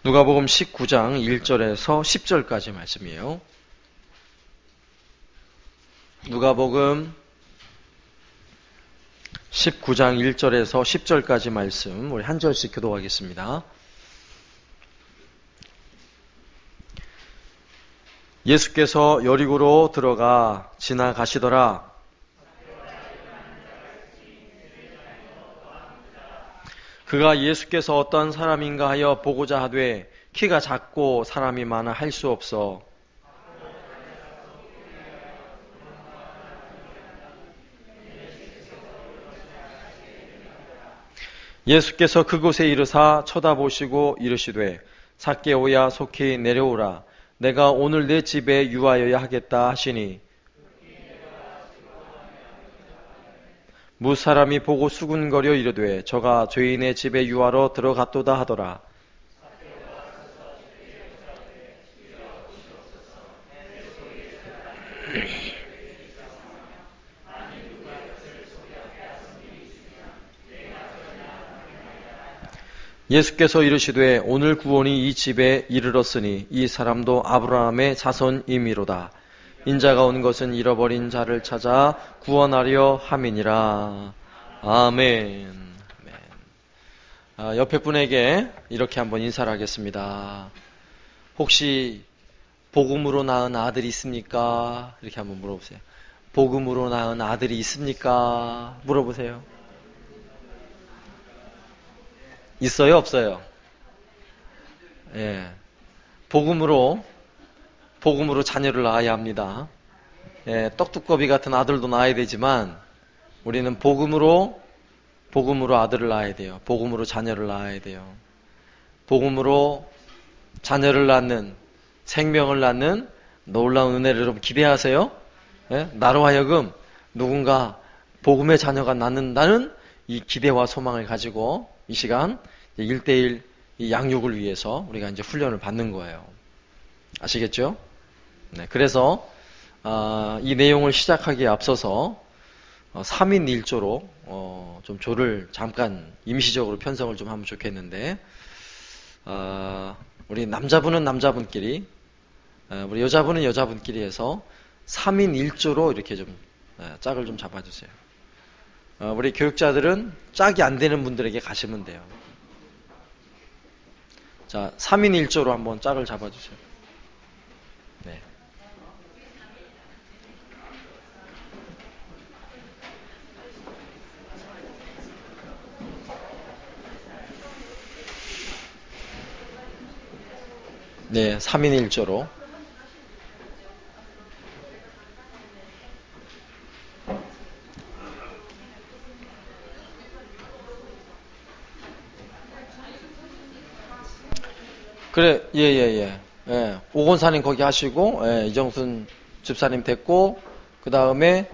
누가복음 19장 1절에서 10절까지 말씀이에요. 누가복음 19장 1절에서 10절까지 말씀 우리 한 절씩 교독하겠습니다. 예수께서 여리고로 들어가 지나가시더라. 그가 예수께서 어떤 사람인가 하여 보고자 하되 키가 작고 사람이 많아 할 수 없어 예수께서 그곳에 이르사 쳐다보시고 이르시되 zac개오야 속히 내려오라 내가 오늘 내 집에 유하여야 하겠다 하시니 무사람이 보고 수군거려 이르되 저가 죄인의 집에 유하러 들어갔도다 하더라. 예수께서 이르시되 오늘 구원이 이 집에 이르렀으니 이 사람도 아브라함의 자손임이로다. 인자가 온 것은 잃어버린 자를 찾아 구원하려 함이니라. 아멘. 옆에 분에게 이렇게 한번 인사를 하겠습니다. 혹시 복음으로 낳은 아들이 있습니까? 이렇게 한번 물어보세요. 복음으로 낳은 아들이 있습니까? 물어보세요. 있어요? 없어요? 예. 복음으로 자녀를 낳아야 합니다. 예, 떡두꺼비 같은 아들도 낳아야 되지만 우리는 복음으로 아들을 낳아야 돼요. 복음으로 자녀를 낳아야 돼요. 복음으로 자녀를 낳는 생명을 낳는 놀라운 은혜를 여러분 기대하세요. 예? 나로 하여금 누군가 복음의 자녀가 낳는다는 이 기대와 소망을 가지고 이 시간 1대1 이 양육을 위해서 우리가 이제 훈련을 받는 거예요. 아시겠죠? 네, 그래서 이 내용을 시작하기에 앞서서 3인 1조로 좀 조를 잠깐 임시적으로 편성을 좀 하면 좋겠는데 우리 남자분은 남자분끼리 우리 여자분은 여자분끼리 해서 3인 1조로 이렇게 좀 짝을 좀 잡아주세요. 우리 교육자들은 짝이 안 되는 분들에게 가시면 돼요. 자, 3인 1조로 한번 짝을 잡아주세요. 네. 네, 3인 1조로. 그래, 예. 오건사님 거기 하시고, 이정순 집사님 됐고, 그 다음에,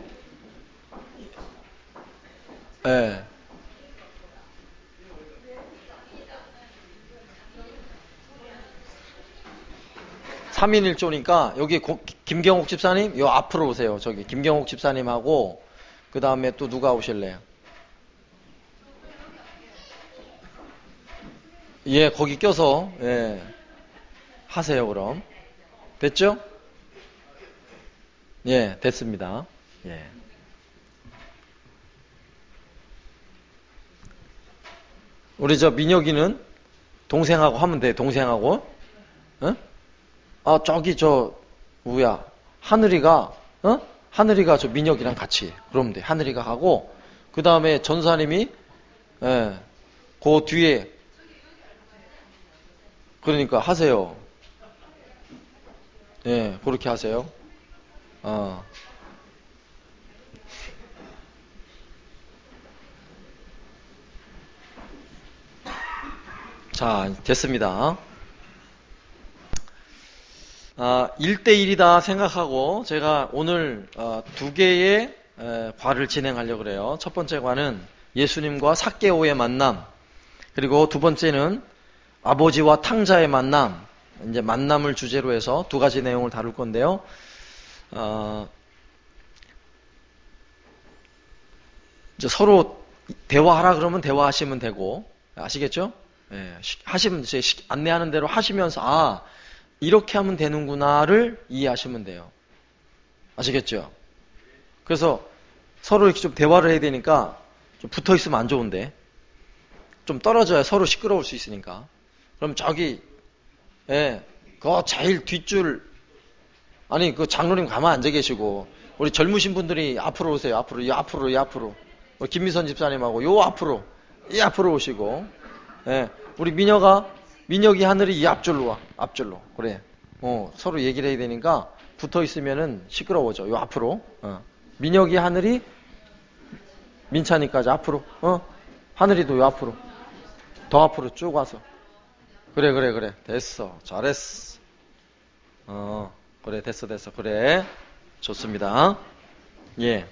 3인 1조니까, 여기 김경옥 집사님, 요 앞으로 오세요. 저기, 김경옥 집사님하고, 그 다음에 또 누가 오실래요? 예, 거기 껴서, 하세요, 그럼. 됐죠? 예, 됐습니다. 예. 우리 저 민혁이는 동생하고 하면 돼, 동생하고. 어? 저기 뭐야. 하늘이가 저 민혁이랑 같이. 그러면 돼. 하늘이가 하고, 그 다음에 전사님이, 그 뒤에, 그러니까 하세요. 예, 그렇게 하세요. 자, 됐습니다. 1대1이다 생각하고 제가 오늘 두 개의 과를 진행하려고 그래요. 첫 번째 과는 예수님과 zac개오의 만남, 그리고 두 번째는 아버지와 탕자의 만남, 이제 만남을 주제로 해서 두 가지 내용을 다룰 건데요. 이제 서로 대화하라 그러면 대화하시면 되고, 아시겠죠? 예, 하시면, 제 안내하는 대로 하시면서, 아, 이렇게 하면 되는구나를 이해하시면 돼요. 아시겠죠? 그래서 서로 이렇게 좀 대화를 해야 되니까 좀 붙어 있으면 안 좋은데, 좀 떨어져야 서로 시끄러울 수 있으니까. 그럼 저기, 예, 그 제일 뒷줄, 아니, 그 장로님 가만 앉아 계시고, 우리 젊으신 분들이 앞으로 오세요. 앞으로, 이 앞으로, 이 앞으로. 우리 김미선 집사님하고 요 앞으로, 이 앞으로 오시고, 예, 우리 민혁이 하늘이 이 앞줄로 와. 앞줄로. 그래. 서로 얘기를 해야 되니까 붙어 있으면은 시끄러워져. 요 앞으로. 민혁이 하늘이 민찬이까지 앞으로. 하늘이도 요 앞으로. 더 앞으로 쭉 와서. 그래. 됐어. 잘했어. 그래. 됐어. 그래. 좋습니다. 예.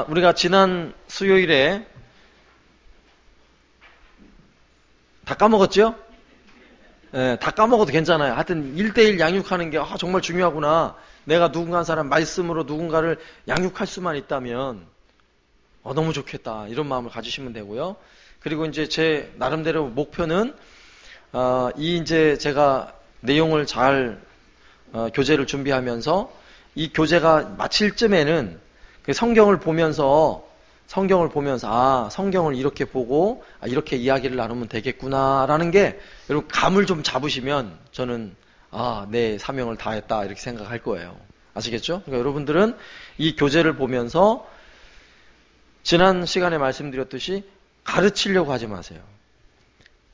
우리가 지난 수요일에 다 까먹었죠? 예, 다 까먹어도 괜찮아요. 하여튼 1대1 양육하는 게 정말 중요하구나. 내가 누군가 한 사람 말씀으로 누군가를 양육할 수만 있다면 너무 좋겠다. 이런 마음을 가지시면 되고요. 그리고 이제 제 나름대로 목표는 이제 제가 내용을 잘 교재를 준비하면서 이 교재가 마칠 쯤에는 그 성경을 보면서 성경을 이렇게 보고 이렇게 이야기를 나누면 되겠구나라는 게 여러분 감을 좀 잡으시면 저는 내 사명을 다했다 이렇게 생각할 거예요. 아시겠죠? 그러니까 여러분들은 이 교재를 보면서 지난 시간에 말씀드렸듯이 가르치려고 하지 마세요.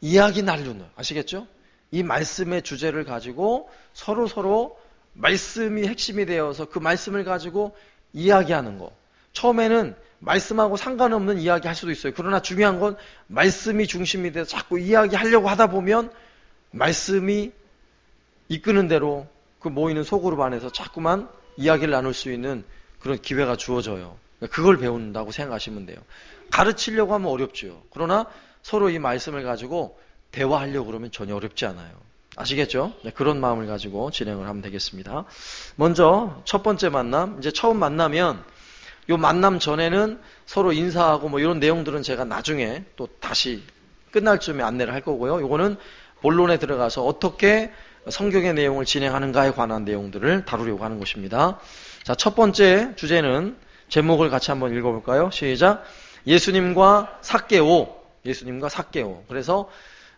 이야기 나누는, 아시겠죠? 이 말씀의 주제를 가지고 서로 말씀이 핵심이 되어서 그 말씀을 가지고 이야기하는 거. 처음에는 말씀하고 상관없는 이야기 할 수도 있어요. 그러나 중요한 건 말씀이 중심이 돼서 자꾸 이야기하려고 하다 보면 말씀이 이끄는 대로 그 모이는 소그룹 안에서 자꾸만 이야기를 나눌 수 있는 그런 기회가 주어져요. 그걸 배운다고 생각하시면 돼요. 가르치려고 하면 어렵죠. 그러나 서로 이 말씀을 가지고 대화하려고 그러면 전혀 어렵지 않아요. 아시겠죠? 그런 마음을 가지고 진행을 하면 되겠습니다. 먼저 첫 번째 만남, 이제 처음 만나면 요 만남 전에는 서로 인사하고 뭐 이런 내용들은 제가 나중에 또 다시 끝날 쯤에 안내를 할 거고요. 요거는 본론에 들어가서 어떻게 성경의 내용을 진행하는가에 관한 내용들을 다루려고 하는 것입니다. 자, 첫 번째 주제는 제목을 같이 한번 읽어볼까요? 시작. 예수님과 삭개오. 그래서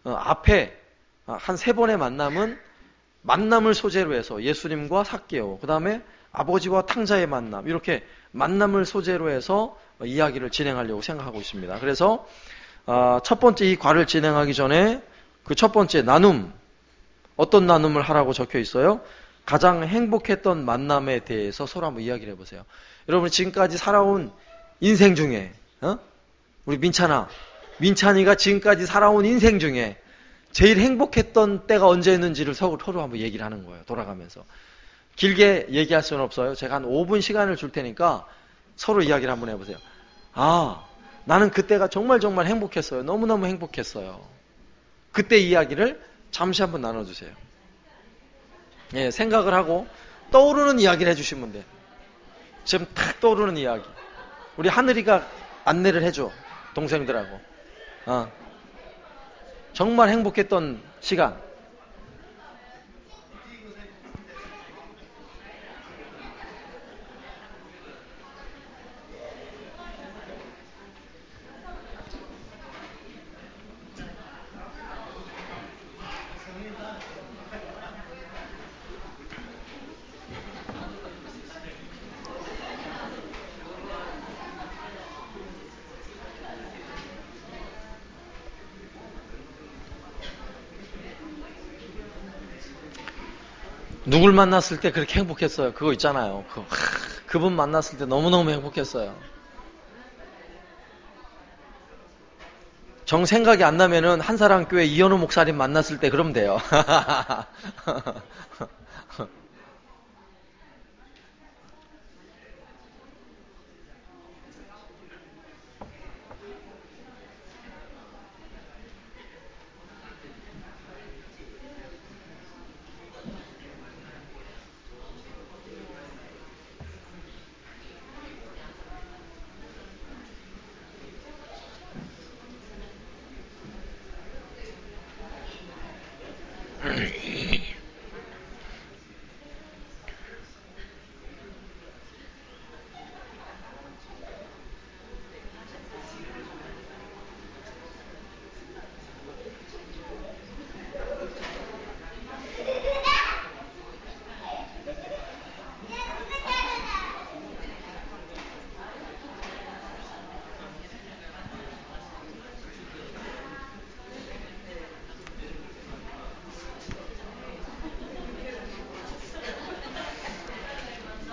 앞에 한 3번의 만남을 소재로 해서 예수님과 삭개오, 그 다음에 아버지와 탕자의 만남, 이렇게 만남을 소재로 해서 이야기를 진행하려고 생각하고 있습니다. 그래서 첫 번째 이 과를 진행하기 전에 그 첫 번째 나눔, 어떤 나눔을 하라고 적혀 있어요? 가장 행복했던 만남에 대해서 서로 한번 이야기를 해보세요. 여러분 지금까지 살아온 인생 중에 우리 민찬이가 지금까지 살아온 인생 중에 제일 행복했던 때가 언제였는지를 서로 한번 얘기를 하는 거예요. 돌아가면서. 길게 얘기할 수는 없어요. 제가 한 5분 시간을 줄 테니까 서로 이야기를 한번 해보세요. 나는 그때가 정말 행복했어요. 너무너무 행복했어요. 그때 이야기를 잠시 한번 나눠주세요. 예, 생각을 하고 떠오르는 이야기를 해주시면 돼요. 지금 탁 떠오르는 이야기. 우리 하늘이가 안내를 해줘. 동생들하고. 정말 행복했던 시간. 누굴 만났을 때 그렇게 행복했어요. 그거 있잖아요. 그분 만났을 때 너무너무 행복했어요. 정 생각이 안 나면은 한사랑교회 이현우 목사님 만났을 때 그러면 돼요.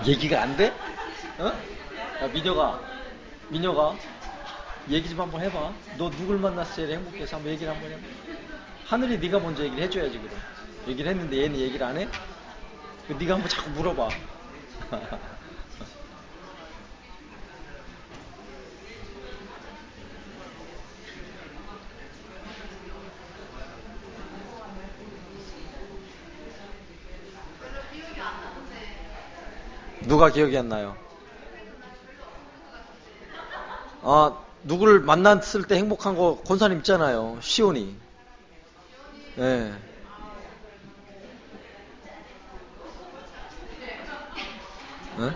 얘기가 안 돼? 어? 야, 민혁아, 얘기 좀 한번 해봐. 너 누굴 만났을 때 제일 행복해서 한번 얘기를 한번 해봐. 하늘이 네가 먼저 얘기를 해줘야지, 그럼. 얘기를 했는데 얘는 얘기를 안 해? 네가 한번 자꾸 물어봐. 누가 기억이 안 나요? 아, 누구를 만났을 때 행복한 거 권사님 있잖아요. 시온이. 예. 네?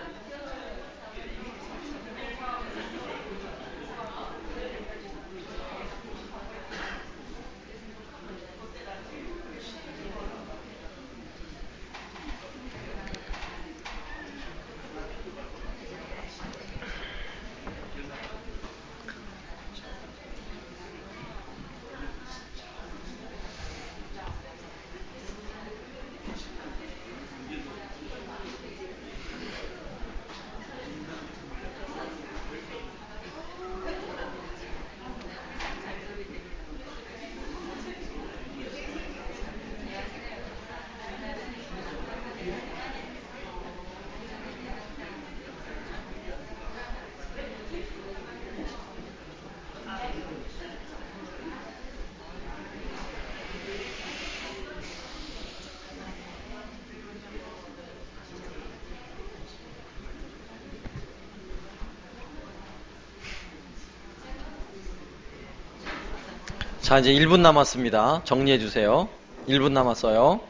자, 이제 1분 남았습니다. 정리해 주세요. 1분 남았어요.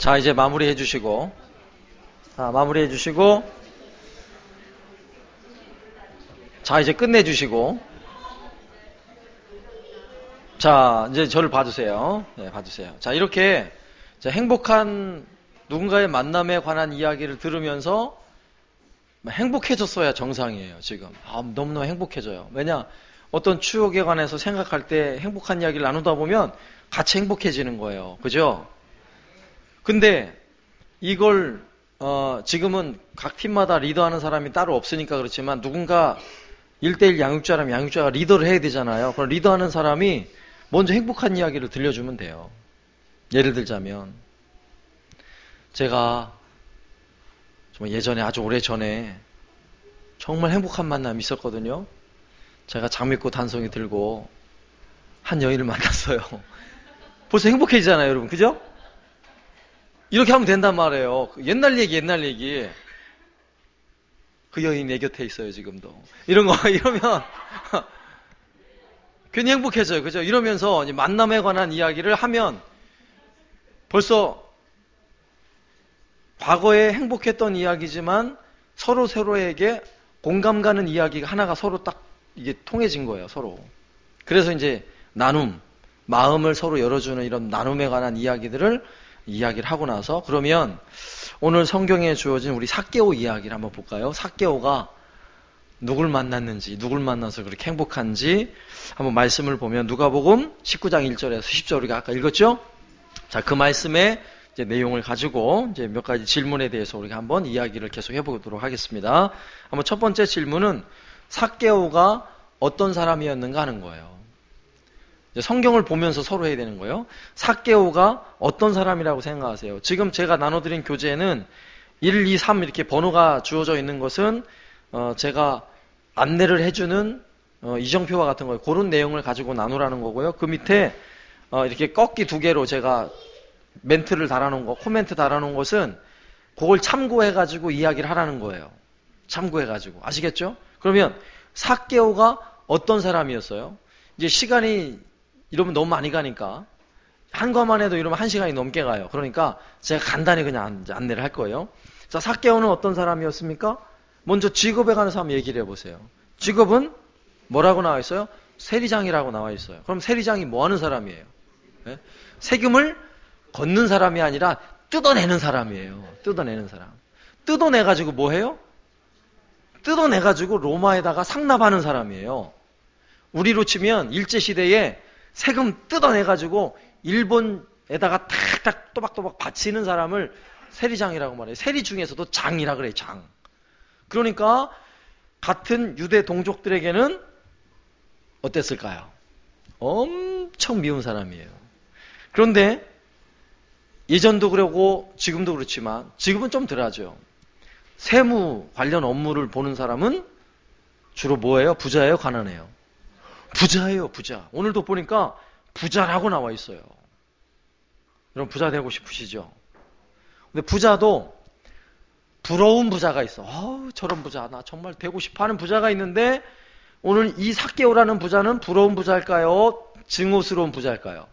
자, 이제 마무리해 주시고. 자, 마무리해 주시고. 자, 이제 끝내 주시고. 자, 이제 저를 봐주세요. 네, 봐주세요. 자, 이렇게 행복한 누군가의 만남에 관한 이야기를 들으면서 행복해졌어야 정상이에요, 지금. 너무너무 행복해져요. 왜냐? 어떤 추억에 관해서 생각할 때 행복한 이야기를 나누다 보면 같이 행복해지는 거예요. 그죠? 근데 이걸 지금은 각 팀마다 리더하는 사람이 따로 없으니까 그렇지만 누군가 1대1 양육자라면 양육자가 리더를 해야 되잖아요. 그럼 리더하는 사람이 먼저 행복한 이야기를 들려주면 돼요. 예를 들자면 제가 정말 예전에 아주 오래전에 정말 행복한 만남이 있었거든요. 제가 장미꽃 한 송이 들고 한 여인을 만났어요. 벌써 행복해지잖아요, 여러분. 그죠? 이렇게 하면 된단 말이에요. 옛날 얘기. 그 여인 내 곁에 있어요, 지금도. 이런 거, 이러면 괜히 행복해져요. 그죠? 이러면서 만남에 관한 이야기를 하면 벌써 과거에 행복했던 이야기지만 서로에게 공감 가는 이야기가 하나가 서로 딱 이게 통해진 거예요, 서로. 그래서 이제 마음을 서로 열어주는 이런 나눔에 관한 이야기를 하고 나서 그러면 오늘 성경에 주어진 우리 삭개오 이야기를 한번 볼까요? 삭개오가 누굴 만났는지, 누굴 만나서 그렇게 행복한지 한번 말씀을 보면 누가복음 19장 1절에서 10절 우리가 아까 읽었죠? 자, 그 말씀의 이제 내용을 가지고 이제 몇 가지 질문에 대해서 우리가 한번 이야기를 계속 해보도록 하겠습니다. 한번 첫 번째 질문은 삭개오가 어떤 사람이었는가 하는 거예요. 성경을 보면서 서로 해야 되는 거예요. 삭개오가 어떤 사람이라고 생각하세요? 지금 제가 나눠드린 교재는 1, 2, 3 이렇게 번호가 주어져 있는 것은 제가 안내를 해주는 이정표와 같은 거예요. 그런 내용을 가지고 나누라는 거고요. 그 밑에 이렇게 꺾기 2개로 제가 멘트를 달아놓은 거, 코멘트 달아놓은 것은 그걸 참고해가지고 이야기를 하라는 거예요. 참고해가지고. 아시겠죠? 그러면 삭개오가 어떤 사람이었어요? 이제 시간이 이러면 너무 많이 가니까 한 것만 해도 이러면 1시간이 넘게 가요. 그러니까 제가 간단히 그냥 안내를 할 거예요. 자, 삭개오는 어떤 사람이었습니까? 먼저 직업에 관해서 한번 얘기를 해보세요. 직업은 뭐라고 나와 있어요? 세리장이라고 나와 있어요. 그럼 세리장이 뭐 하는 사람이에요? 네? 세금을 걷는 사람이 아니라 뜯어내는 사람이에요. 뜯어내는 사람. 뜯어내가지고 뭐 해요? 뜯어내가지고 로마에다가 상납하는 사람이에요. 우리로 치면 일제시대에 세금 뜯어내가지고 일본에다가 탁탁 또박또박 바치는 사람을 세리장이라고 말해요. 세리 중에서도 장이라 그래요. 장. 그러니까 같은 유대 동족들에게는 어땠을까요? 엄청 미운 사람이에요. 그런데 예전도 그러고 지금도 그렇지만 지금은 좀 덜하죠. 세무 관련 업무를 보는 사람은 주로 뭐예요? 부자예요? 가난해요? 부자예요, 부자. 오늘도 보니까 부자라고 나와 있어요. 여러분 부자 되고 싶으시죠? 근데 부자도 부러운 부자가 있어. 저런 부자 나 정말 되고 싶어 하는 부자가 있는데 오늘 이 삭개오라는 부자는 부러운 부자일까요? 증오스러운 부자일까요?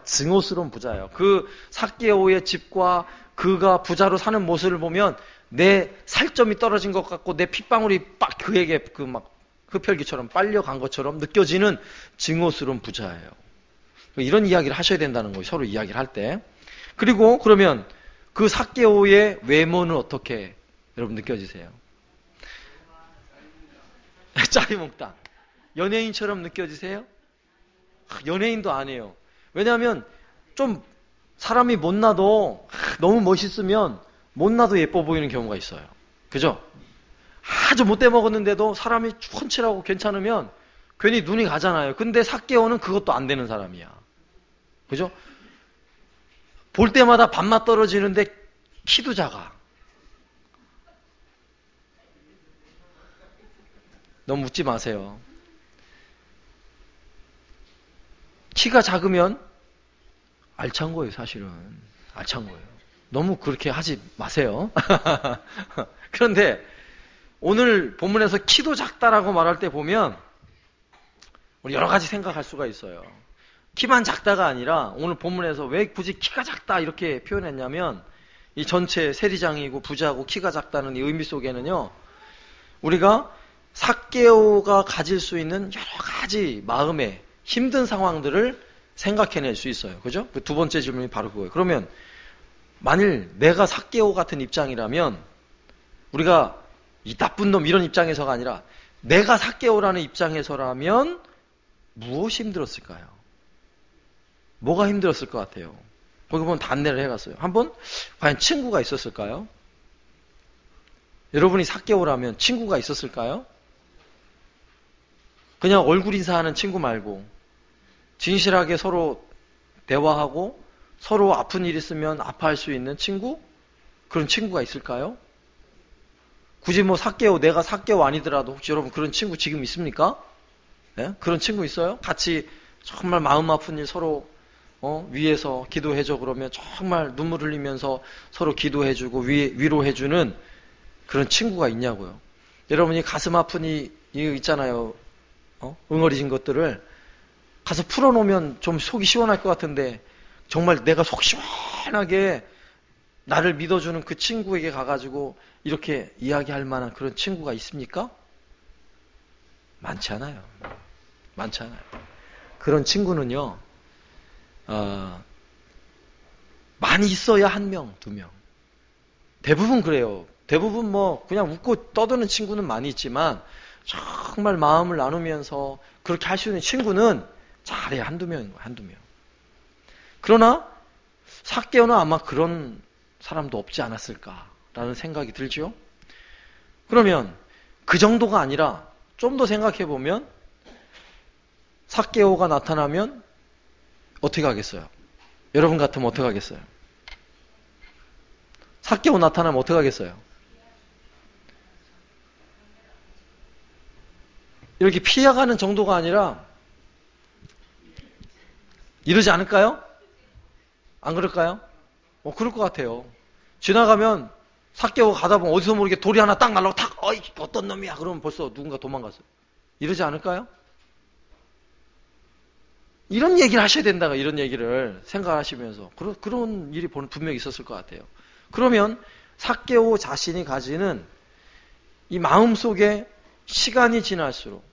증오스러운 부자예요. 그 삭개오의 집과 그가 부자로 사는 모습을 보면 내 살점이 떨어진 것 같고 내 핏방울이 빡 그에게 그 막 흡혈귀처럼 빨려간 것처럼 느껴지는 증오스러운 부자예요. 이런 이야기를 하셔야 된다는 거예요. 서로 이야기를 할 때. 그리고 그러면 그 삭개오의 외모는 어떻게 여러분 느껴지세요? 짜리몽땅. 연예인처럼 느껴지세요? 연예인도 아니에요. 왜냐하면 좀 사람이 못나도 너무 멋있으면 못나도 예뻐 보이는 경우가 있어요. 그죠? 아주 못돼 먹었는데도 사람이 훤칠하고 괜찮으면 괜히 눈이 가잖아요. 근데 삭개오는 그것도 안 되는 사람이야. 그죠? 볼 때마다 밥맛 떨어지는데 키도 작아. 너무 묻지 마세요. 키가 작으면 알찬 거예요, 사실은. 알찬 거예요. 너무 그렇게 하지 마세요. 그런데 오늘 본문에서 키도 작다라고 말할 때 보면 우리 여러 가지 생각할 수가 있어요. 키만 작다가 아니라 오늘 본문에서 왜 굳이 키가 작다 이렇게 표현했냐면 이 전체 세리장이고 부자고 키가 작다는 이 의미 속에는요. 우리가 삭개오가 가질 수 있는 여러 가지 마음의 힘든 상황들을 생각해낼 수 있어요. 그죠? 그 두 번째 질문이 바로 그거예요. 그러면 만일 내가 삭개오 같은 입장이라면 우리가 이 나쁜 놈 이런 입장에서가 아니라 내가 삭개오라는 입장에서라면 무엇이 힘들었을까요? 뭐가 힘들었을 것 같아요? 거기 보면 단내를 해갔어요. 한번 과연 친구가 있었을까요? 여러분이 삭개오라면 친구가 있었을까요? 그냥 얼굴 인사하는 친구 말고 진실하게 서로 대화하고 서로 아픈 일 있으면 아파할 수 있는 친구? 그런 친구가 있을까요? 굳이 뭐 삭개오, 내가 삭개오 아니더라도 혹시 여러분 그런 친구 지금 있습니까? 네? 그런 친구 있어요? 같이 정말 마음 아픈 일 서로 위에서 기도해줘 그러면 정말 눈물 흘리면서 서로 기도해주고 위로해주는 그런 친구가 있냐고요. 여러분이 가슴 아픈 이 있잖아요. 응어리진 것들을 가서 풀어놓으면 좀 속이 시원할 것 같은데 정말 내가 속 시원하게 나를 믿어주는 그 친구에게 가가지고 이렇게 이야기할 만한 그런 친구가 있습니까? 많지 않아요. 많지 않아요. 그런 친구는요, 많이 있어야 1명, 2명. 대부분 그래요. 대부분 뭐 그냥 웃고 떠드는 친구는 많이 있지만 정말 마음을 나누면서 그렇게 할 수 있는 친구는 잘해 한두 명인 거야. 한두 명. 그러나 삭개오는 아마 그런 사람도 없지 않았을까라는 생각이 들죠. 그러면 그 정도가 아니라 좀 더 생각해 보면 삭개오가 나타나면 어떻게 하겠어요? 여러분 같으면 어떻게 하겠어요? 삭개오 나타나면 어떻게 하겠어요? 이렇게 피해가는 정도가 아니라 이러지 않을까요? 안 그럴까요? 그럴 것 같아요. 지나가면 삭개오가 가다 보면 어디서 모르게 돌이 하나 딱 날라고 탁, 어이, 어떤 놈이야? 그러면 벌써 누군가 도망갔어요. 이러지 않을까요? 이런 얘기를 하셔야 된다가 이런 얘기를 생각하시면서 그런 일이 분명히 있었을 것 같아요. 그러면 삭개오 자신이 가지는 이 마음속에 시간이 지날수록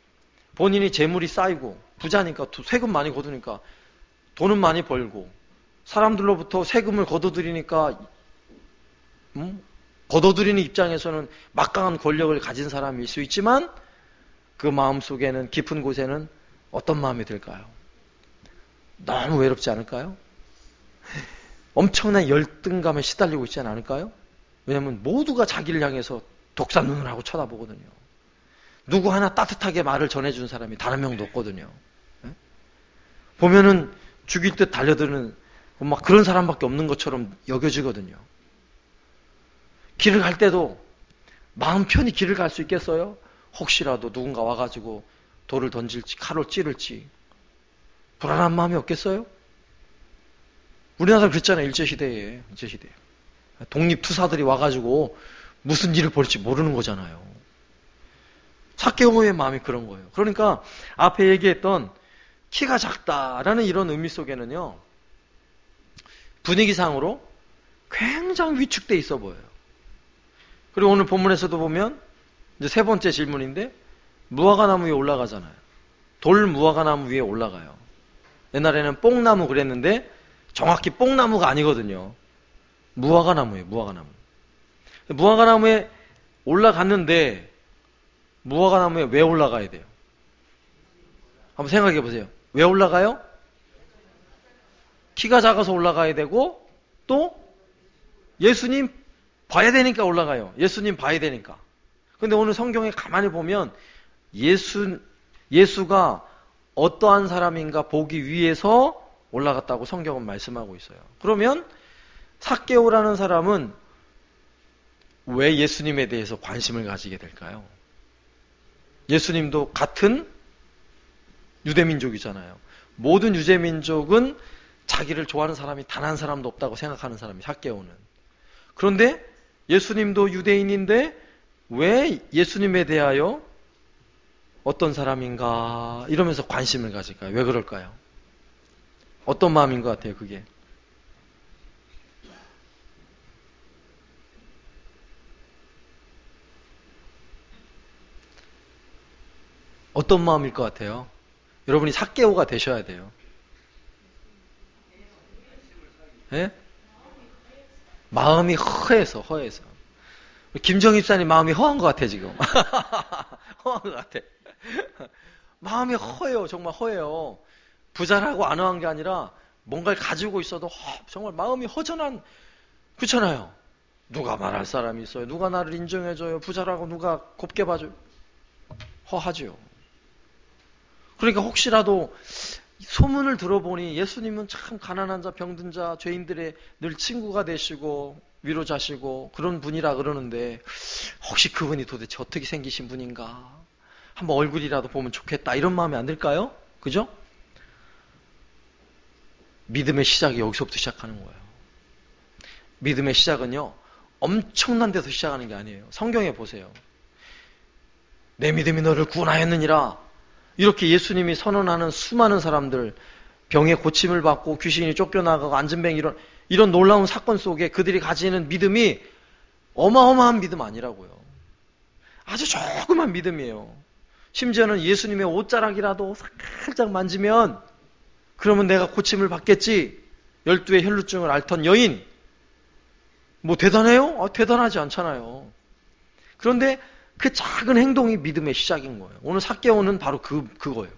본인이 재물이 쌓이고 부자니까 세금 많이 거두니까 돈은 많이 벌고 사람들로부터 세금을 거둬들이니까 거둬들이는 입장에서는 막강한 권력을 가진 사람일 수 있지만 그 마음속에는 깊은 곳에는 어떤 마음이 들까요? 너무 외롭지 않을까요? 엄청난 열등감에 시달리고 있지 않을까요? 왜냐하면 모두가 자기를 향해서 독산 눈을 하고 쳐다보거든요. 누구 하나 따뜻하게 말을 전해준 사람이 단 한 명도 없거든요. 보면은 죽일 듯 달려드는 막 그런 사람밖에 없는 것처럼 여겨지거든요. 길을 갈 때도 마음 편히 길을 갈 수 있겠어요? 혹시라도 누군가 와가지고 돌을 던질지 칼을 찌를지 불안한 마음이 없겠어요? 우리나라 그랬잖아요. 일제시대에. 독립투사들이 와가지고 무슨 일을 벌일지 모르는 거잖아요. 삭개오의 마음이 그런 거예요. 그러니까 앞에 얘기했던 키가 작다라는 이런 의미 속에는요. 분위기상으로 굉장히 위축돼 있어 보여요. 그리고 오늘 본문에서도 보면 이제 세 번째 질문인데 무화과나무 위에 올라가잖아요. 돌 무화과나무 위에 올라가요. 옛날에는 뽕나무 그랬는데 정확히 뽕나무가 아니거든요. 무화과나무예요. 무화과나무. 무화과나무에 올라갔는데 무화과나무에 왜 올라가야 돼요? 한번 생각해 보세요. 왜 올라가요? 키가 작아서 올라가야 되고 또 예수님 봐야 되니까 올라가요. 예수님 봐야 되니까. 근데 오늘 성경에 가만히 보면 예수가 어떠한 사람인가 보기 위해서 올라갔다고 성경은 말씀하고 있어요. 그러면 삭개오라는 사람은 왜 예수님에 대해서 관심을 가지게 될까요? 예수님도 같은 유대민족이잖아요. 모든 유대민족은 자기를 좋아하는 사람이 단 한 사람도 없다고 생각하는 사람이 삭개오는. 그런데 예수님도 유대인인데 왜 예수님에 대하여 어떤 사람인가 이러면서 관심을 가질까요? 왜 그럴까요? 어떤 마음인 것 같아요, 그게? 어떤 마음일 것 같아요? 여러분이 삭개오가 되셔야 돼요. 예? 마음이 허해서. 김정희 집사님 마음이 허한 것 같아, 지금. 허한 것 같아. 마음이 허해요. 정말 허해요. 부자라고 안 허한 게 아니라 뭔가를 가지고 있어도 정말 마음이 허전한, 그렇잖아요. 누가 말할 사람이 있어요. 누가 나를 인정해줘요. 부자라고 누가 곱게 봐줘요. 허하죠. 그러니까 혹시라도 소문을 들어보니 예수님은 참 가난한 자, 병든 자, 죄인들의 늘 친구가 되시고 위로자시고 그런 분이라 그러는데 혹시 그분이 도대체 어떻게 생기신 분인가? 한번 얼굴이라도 보면 좋겠다. 이런 마음이 안 들까요? 그죠? 믿음의 시작이 여기서부터 시작하는 거예요. 믿음의 시작은요. 엄청난 데서 시작하는 게 아니에요. 성경에 보세요. 내 믿음이 너를 구원하였느니라. 이렇게 예수님이 선언하는 수많은 사람들, 병에 고침을 받고 귀신이 쫓겨나가고 안진뱅이 이런 놀라운 사건 속에 그들이 가지는 믿음이 어마어마한 믿음 아니라고요. 아주 조그만 믿음이에요. 심지어는 예수님의 옷자락이라도 살짝 만지면 그러면 내가 고침을 받겠지. 12의 혈루증을 앓던 여인, 뭐 대단해요? 대단하지 않잖아요. 그런데 그 작은 행동이 믿음의 시작인 거예요. 오늘 삭개오는 바로 그거예요.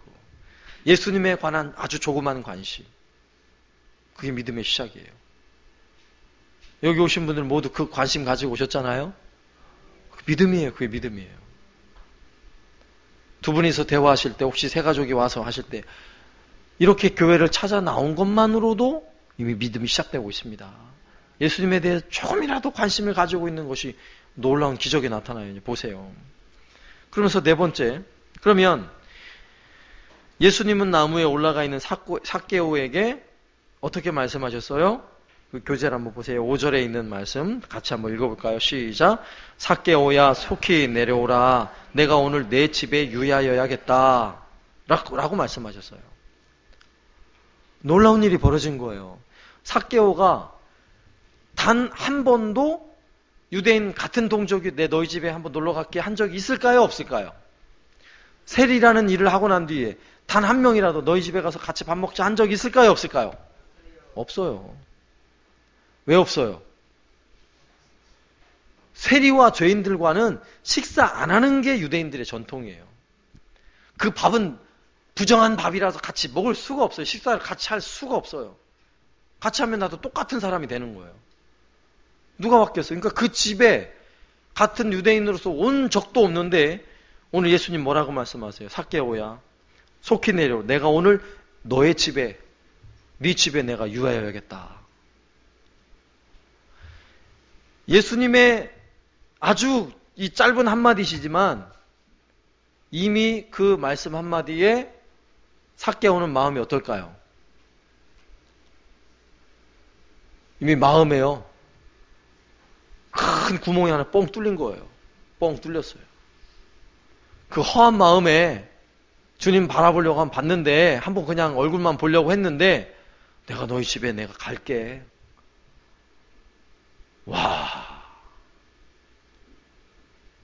예수님에 관한 아주 조그만 관심. 그게 믿음의 시작이에요. 여기 오신 분들 모두 그 관심 가지고 오셨잖아요. 믿음이에요. 그게 믿음이에요. 두 분이서 대화하실 때, 혹시 세 가족이 와서 하실 때 이렇게 교회를 찾아 나온 것만으로도 이미 믿음이 시작되고 있습니다. 예수님에 대해 조금이라도 관심을 가지고 있는 것이 놀라운 기적이 나타나요. 보세요. 그러면서 네 번째, 그러면 예수님은 나무에 올라가 있는 삭개오에게 어떻게 말씀하셨어요? 그 교재를 한번 보세요. 5절에 있는 말씀 같이 한번 읽어볼까요? 시작. 삭개오야 속히 내려오라. 내가 오늘 내 집에 유하여야겠다. 라고 말씀하셨어요. 놀라운 일이 벌어진 거예요. 삭개오가 단 한 번도 유대인 같은 동족이 너희 집에 한번 놀러 갈게 한 적이 있을까요? 없을까요? 세리라는 일을 하고 난 뒤에 단 한 명이라도 너희 집에 가서 같이 밥 먹자 한 적이 있을까요? 없을까요? 없어요. 왜 없어요? 세리와 죄인들과는 식사 안 하는 게 유대인들의 전통이에요. 그 밥은 부정한 밥이라서 같이 먹을 수가 없어요. 식사를 같이 할 수가 없어요. 같이 하면 나도 똑같은 사람이 되는 거예요. 누가 바뀌었어요? 그러니까 그 집에 같은 유대인으로서 온 적도 없는데 오늘 예수님 뭐라고 말씀하세요? 삭개오야 속히 내려. 내가 오늘 너의 집에, 네 집에 내가 유하여야겠다. 예수님의 아주 이 짧은 한마디시지만 이미 그 말씀 한마디에 삭개오는 마음이 어떨까요? 이미 마음에요. 큰 구멍이 하나 뻥 뚫린 거예요. 뻥 뚫렸어요. 그 허한 마음에 주님 바라보려고 한번 봤는데 한번 그냥 얼굴만 보려고 했는데 내가 너희 집에 내가 갈게. 와,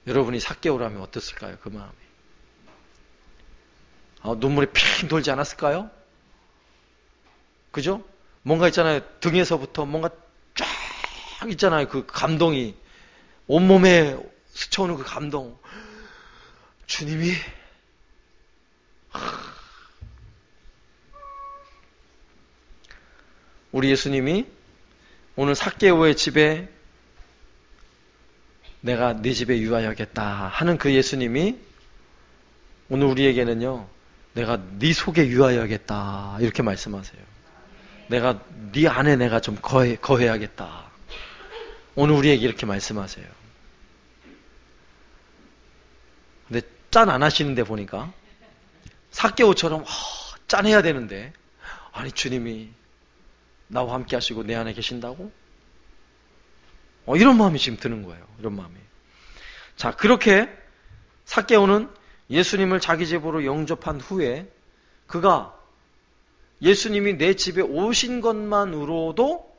여러분이 삭개오라면 어땠을까요? 그 마음이. 눈물이 핑 돌지 않았을까요? 그죠? 뭔가 있잖아요. 등에서부터 뭔가 쫙 있잖아요. 그 감동이 온몸에 스쳐오는 그 감동. 주님이 우리 예수님이 오늘 삭개오의 집에 내가 네 집에 유하여야겠다 하는 그 예수님이 오늘 우리에게는요, 내가 네 속에 유하여야겠다 이렇게 말씀하세요. 내가 네 안에 내가 좀 거해야겠다. 오늘 우리에게 이렇게 말씀하세요. 근데 짠 안 하시는데 보니까 삭개오처럼 짠해야 되는데 아니 주님이 나와 함께 하시고 내 안에 계신다고? 이런 마음이 지금 드는 거예요. 이런 마음이. 자, 그렇게 삭개오는 예수님을 자기 집으로 영접한 후에 그가 예수님이 내 집에 오신 것만으로도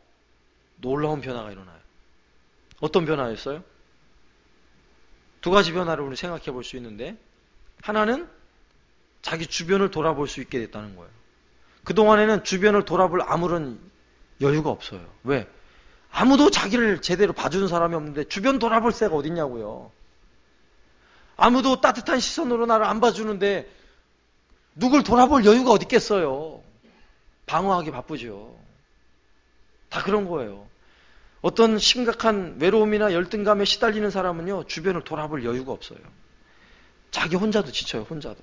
놀라운 변화가 일어나요. 어떤 변화였어요? 두 가지 변화를 우리 생각해 볼 수 있는데 하나는 자기 주변을 돌아볼 수 있게 됐다는 거예요. 그동안에는 주변을 돌아볼 아무런 여유가 없어요. 왜? 아무도 자기를 제대로 봐주는 사람이 없는데 주변 돌아볼 새가 어딨냐고요. 아무도 따뜻한 시선으로 나를 안 봐주는데 누굴 돌아볼 여유가 어디 있겠어요. 방어하기 바쁘죠. 다 그런 거예요. 어떤 심각한 외로움이나 열등감에 시달리는 사람은요, 주변을 돌아볼 여유가 없어요. 자기 혼자도 지쳐요, 혼자도.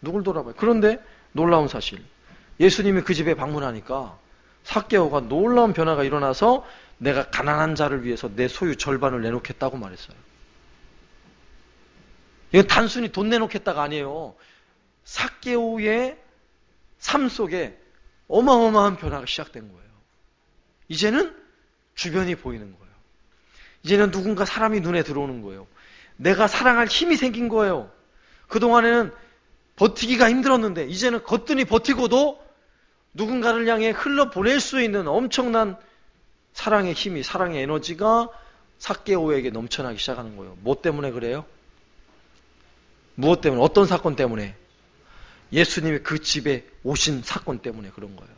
누굴 돌아봐요. 그런데 놀라운 사실, 예수님이 그 집에 방문하니까 삭개오가 놀라운 변화가 일어나서 내가 가난한 자를 위해서 내 소유 절반을 내놓겠다고 말했어요. 이건 단순히 돈 내놓겠다가 아니에요. 삭개오의 삶 속에 어마어마한 변화가 시작된 거예요. 이제는 주변이 보이는 거예요. 이제는 누군가 사람이 눈에 들어오는 거예요. 내가 사랑할 힘이 생긴 거예요. 그동안에는 버티기가 힘들었는데 이제는 거뜬히 버티고도 누군가를 향해 흘러보낼 수 있는 엄청난 사랑의 힘이, 사랑의 에너지가 삭개오에게 넘쳐나기 시작하는 거예요. 뭐 때문에 그래요? 무엇 때문에? 어떤 사건 때문에? 예수님이 그 집에 오신 사건 때문에 그런 거예요.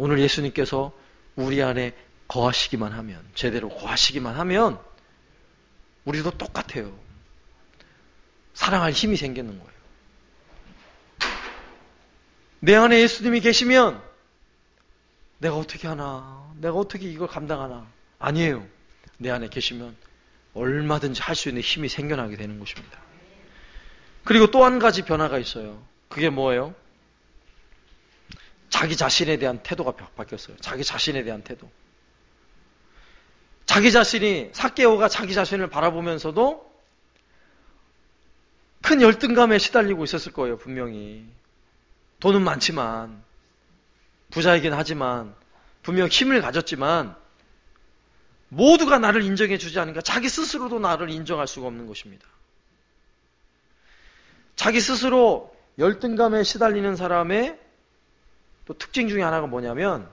오늘 예수님께서 우리 안에 거하시기만 하면, 제대로 거하시기만 하면 우리도 똑같아요. 사랑할 힘이 생기는 거예요. 내 안에 예수님이 계시면 내가 어떻게 하나? 내가 어떻게 이걸 감당하나? 아니에요. 내 안에 계시면 얼마든지 할 수 있는 힘이 생겨나게 되는 것입니다. 그리고 또 한 가지 변화가 있어요. 그게 뭐예요? 자기 자신에 대한 태도가 바뀌었어요. 자기 자신에 대한 태도. 자기 자신이, 삭개오가 자기 자신을 바라보면서도 큰 열등감에 시달리고 있었을 거예요. 분명히. 돈은 많지만, 부자이긴 하지만, 분명 힘을 가졌지만 모두가 나를 인정해 주지 않으니까 자기 스스로도 나를 인정할 수가 없는 것입니다. 자기 스스로 열등감에 시달리는 사람의 또 특징 중에 하나가 뭐냐면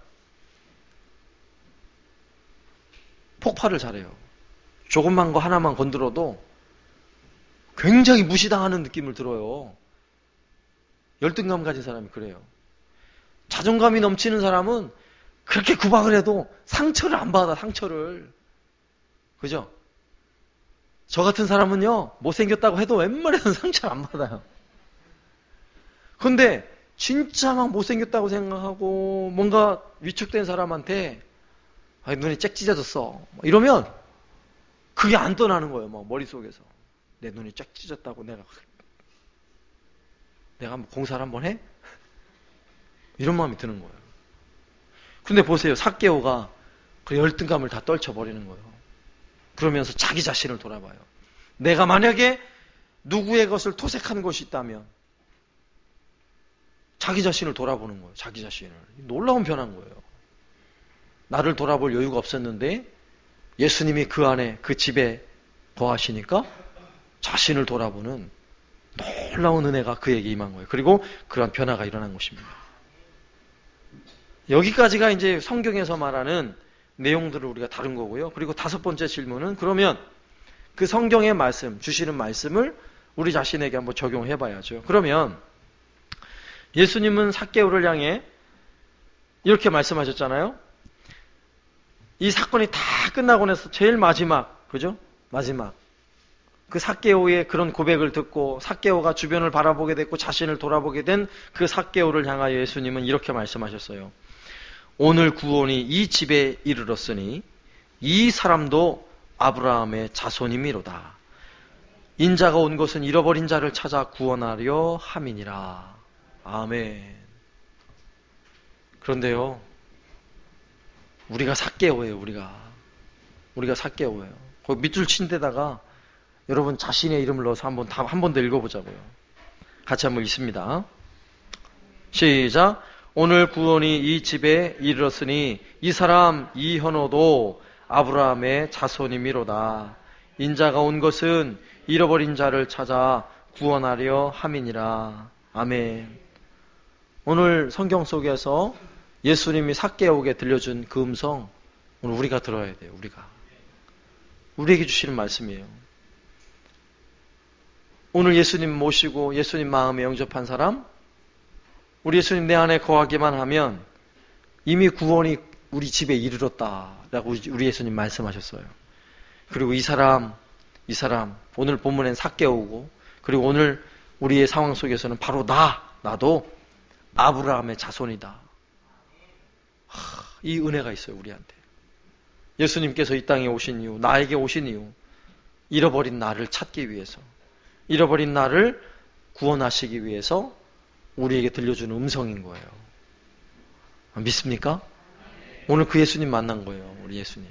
폭발을 잘해요. 조금만 거 하나만 건드려도 굉장히 무시당하는 느낌을 들어요. 열등감 가진 사람이 그래요. 자존감이 넘치는 사람은 그렇게 구박을 해도 상처를 안 받아, 상처를. 그죠? 저 같은 사람은요, 못생겼다고 해도 웬만해서는 상처를 안 받아요. 근데 진짜 막 못생겼다고 생각하고 뭔가 위축된 사람한테 눈이 잭 찢어졌어 이러면 그게 안 떠나는 거예요. 막 머릿속에서 내 눈이 쫙 찢었다고 내가 뭐 공사를 한번 해? 이런 마음이 드는 거예요. 근데 보세요. 삭개오가 그 열등감을 다 떨쳐버리는 거예요. 그러면서 자기 자신을 돌아봐요. 내가 만약에 누구의 것을 토색한 것이 있다면 자기 자신을 돌아보는 거예요. 자기 자신을. 놀라운 변화인 거예요. 나를 돌아볼 여유가 없었는데 예수님이 그 안에 그 집에 거하시니까 자신을 돌아보는 놀라운 은혜가 그에게 임한 거예요. 그리고 그런 변화가 일어난 것입니다. 여기까지가 이제 성경에서 말하는 내용들을 우리가 다룬 거고요. 그리고 다섯 번째 질문은 그러면 그 성경의 말씀, 주시는 말씀을 우리 자신에게 한번 적용해 봐야죠. 그러면 예수님은 삭개오를 향해 이렇게 말씀하셨잖아요. 이 사건이 다 끝나고 나서 제일 마지막, 그죠? 마지막. 그 삭개오의 그런 고백을 듣고 삭개오가 주변을 바라보게 됐고 자신을 돌아보게 된 그 삭개오를 향하여 예수님은 이렇게 말씀하셨어요. 오늘 구원이 이 집에 이르렀으니 이 사람도 아브라함의 자손이미로다. 인자가 온 것은 잃어버린 자를 찾아 구원하려 함이니라. 아멘. 그런데요, 우리가 삭개오예요. 우리가 삭개오예요. 그 밑줄 친 데다가 여러분 자신의 이름을 넣어서 한 번 더 읽어보자고요. 같이 한번 읽습니다. 시작. 오늘 구원이 이 집에 이르렀으니 이 사람 이 현호도 아브라함의 자손이미로다. 인자가 온 것은 잃어버린 자를 찾아 구원하려 함이니라. 아멘. 오늘 성경 속에서 예수님이 삭개오에게 들려준 그 음성 오늘 우리가 들어야 돼요. 우리에게 주시는 말씀이에요. 오늘 예수님 모시고 예수님 마음에 영접한 사람, 우리 예수님 내 안에 거하기만 하면 이미 구원이 우리 집에 이르렀다라고 우리 예수님 말씀하셨어요. 그리고 이 사람 오늘 본문엔 삭개오고 그리고 오늘 우리의 상황 속에서는 바로 나도 아브라함의 자손이다. 이 은혜가 있어요. 우리한테. 예수님께서 이 땅에 오신 이유, 나에게 오신 이유, 잃어버린 나를 찾기 위해서, 잃어버린 나를 구원하시기 위해서 우리에게 들려주는 음성인 거예요. 믿습니까? 오늘 그 예수님 만난 거예요. 우리 예수님.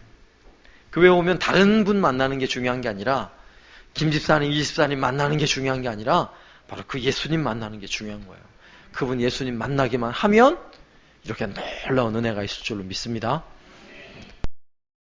교회 오면 다른 분 만나는 게 중요한 게 아니라 김 집사님, 이 집사님 만나는 게 중요한 게 아니라 바로 그 예수님 만나는 게 중요한 거예요. 그분 예수님 만나기만 하면 이렇게 놀라운 은혜가 있을 줄로 믿습니다.